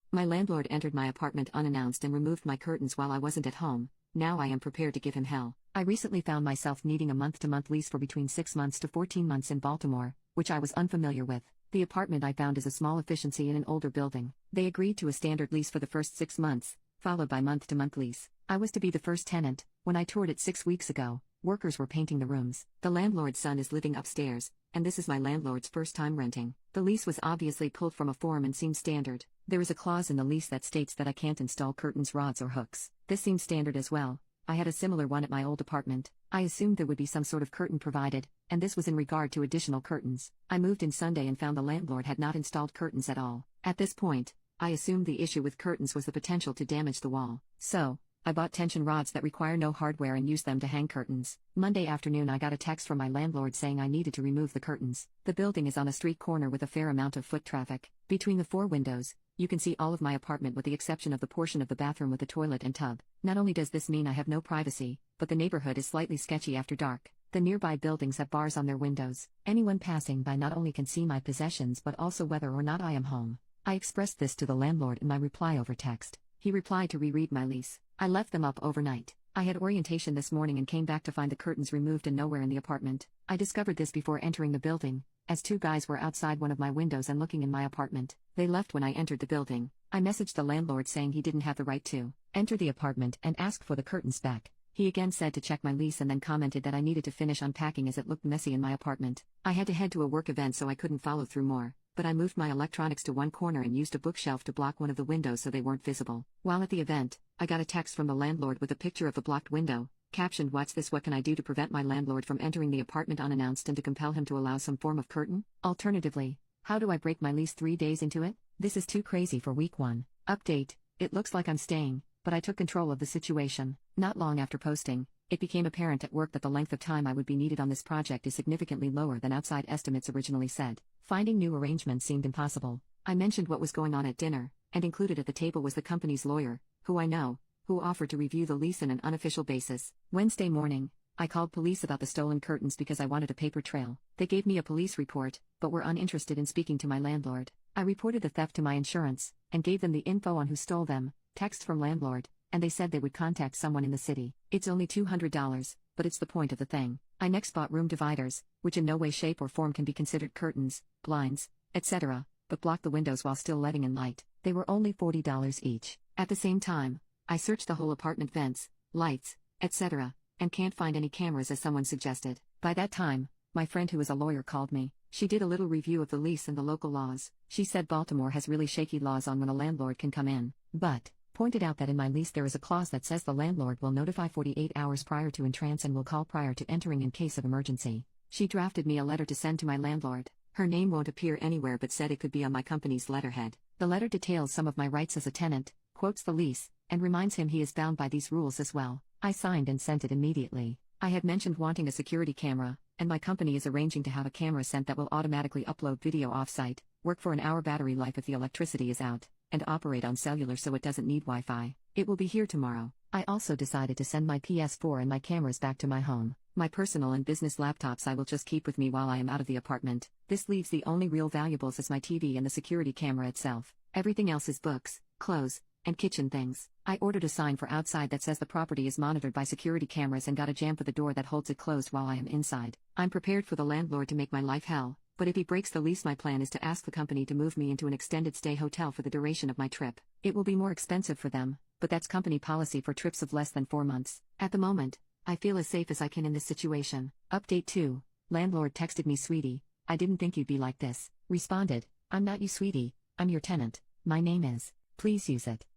My landlord entered my apartment unannounced and removed my curtains while I wasn't at home. Now I am prepared to give him hell. I recently found myself needing a month-to-month lease for between 6 months to 14 months in Baltimore, which I was unfamiliar with. The apartment I found is a small efficiency in an older building. They agreed to a standard lease for the first 6 months, followed by month-to-month lease. I was to be the first tenant. When I toured it 6 weeks ago, workers were painting the rooms. The landlord's son is living upstairs, and this is my landlord's first time renting. The lease was obviously pulled from a form and seems standard. There is a clause in the lease that states that I can't install curtains, rods, or hooks. This seems standard as well. I had a similar one at my old apartment. I assumed there would be some sort of curtain provided, and this was in regard to additional curtains. I moved in Sunday and found the landlord had not installed curtains at all. At this point, I assumed the issue with curtains was the potential to damage the wall. So, I bought tension rods that require no hardware and used them to hang curtains. Monday afternoon I got a text from my landlord saying I needed to remove the curtains. The building is on a street corner with a fair amount of foot traffic. Between the 4 windows, you can see all of my apartment with the exception of the portion of the bathroom with the toilet and tub. Not only does this mean I have no privacy, but the neighborhood is slightly sketchy after dark. The nearby buildings have bars on their windows. Anyone passing by not only can see my possessions but also whether or not I am home. I expressed this to the landlord in my reply over text. He replied to reread my lease. I left them up overnight. I had orientation this morning and came back to find the curtains removed and nowhere in the apartment. I discovered this before entering the building, as 2 guys were outside one of my windows and looking in my apartment. They left when I entered the building. I messaged the landlord saying he didn't have the right to enter the apartment and ask for the curtains back. He again said to check my lease and then commented that I needed to finish unpacking as it looked messy in my apartment. I had to head to a work event so I couldn't follow through more, but I moved my electronics to one corner and used a bookshelf to block one of the windows so they weren't visible. While at the event, I got a text from the landlord with a picture of the blocked window, captioned, "What's this? What can I do to prevent my landlord from entering the apartment unannounced and to compel him to allow some form of curtain? Alternatively, how do I break my lease 3 days into it? This is too crazy for week 1. Update, it looks like I'm staying, but I took control of the situation." Not long after posting, it became apparent at work that the length of time I would be needed on this project is significantly lower than outside estimates originally said. Finding new arrangements seemed impossible. I mentioned what was going on at dinner, and included at the table was the company's lawyer, who I know, who offered to review the lease on an unofficial basis. Wednesday morning, I called police about the stolen curtains because I wanted a paper trail. They gave me a police report, but were uninterested in speaking to my landlord. I reported the theft to my insurance, and gave them the info on who stole them, text from landlord, and they said they would contact someone in the city. It's only $200, but it's the point of the thing. I next bought room dividers, which in no way, shape, or form can be considered curtains, blinds, etc., but block the windows while still letting in light. They were only $40 each. At the same time, I searched the whole apartment, vents, lights, etc., and can't find any cameras as someone suggested. By that time, my friend who is a lawyer called me. She did a little review of the lease and the local laws. She said Baltimore has really shaky laws on when a landlord can come in, but pointed out that in my lease there is a clause that says the landlord will notify 48 hours prior to entrance and will call prior to entering in case of emergency. She drafted me a letter to send to my landlord. Her name won't appear anywhere but said it could be on my company's letterhead. The letter details some of my rights as a tenant, quotes the lease, and reminds him he is bound by these rules as well. I signed and sent it immediately. I had mentioned wanting a security camera, and my company is arranging to have a camera sent that will automatically upload video off-site, work for an hour battery life if the electricity is out, and operate on cellular so it doesn't need Wi-Fi. It will be here tomorrow. I also decided to send my PS4 and my cameras back to my home. My personal and business laptops I will just keep with me while I am out of the apartment. This leaves the only real valuables as my TV and the security camera itself. Everything else is books, clothes, and kitchen things. I ordered a sign for outside that says the property is monitored by security cameras and got a jamb for the door that holds it closed while I am inside. I'm prepared for the landlord to make my life hell, but if he breaks the lease my plan is to ask the company to move me into an extended stay hotel for the duration of my trip. It will be more expensive for them, but that's company policy for trips of less than 4 months. At the moment, I feel as safe as I can in this situation. Update 2. Landlord texted me, "Sweetie, I didn't think you'd be like this." Responded, "I'm not you, sweetie, I'm your tenant. My name is. Please use it."